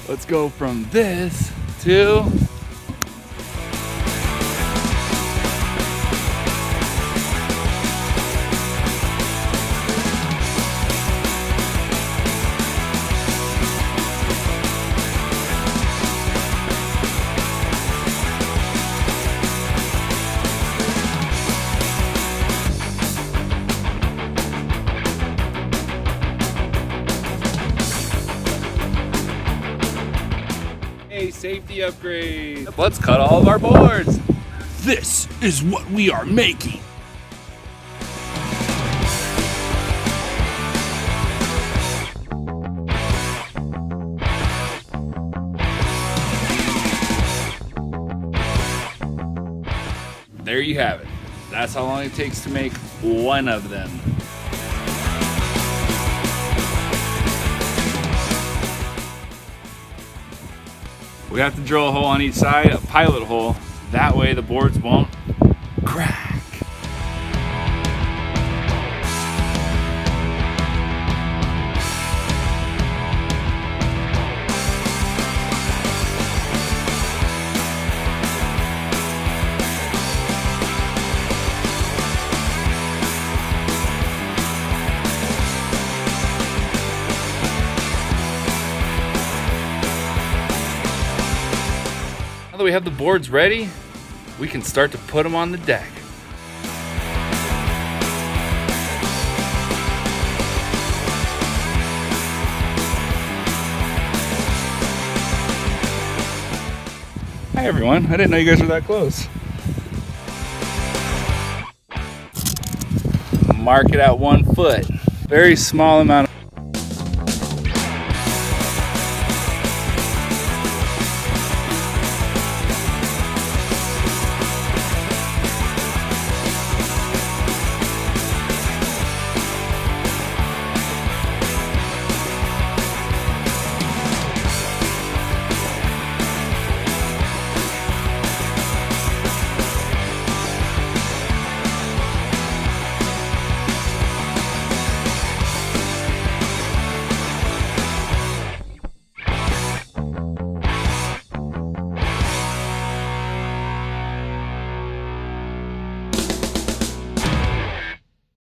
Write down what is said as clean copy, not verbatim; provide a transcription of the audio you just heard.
Let's go from this to safety upgrade. Let's cut all of our boards. This is what we are making. There you have it. That's how long it takes to make one of them. We have to drill a hole on each side, a pilot hole. That way the boards won't crack. Now that we have the boards ready, we can start to put them on the deck. Hi everyone, I didn't know you guys were that close. Mark it at 1 foot. Very small amount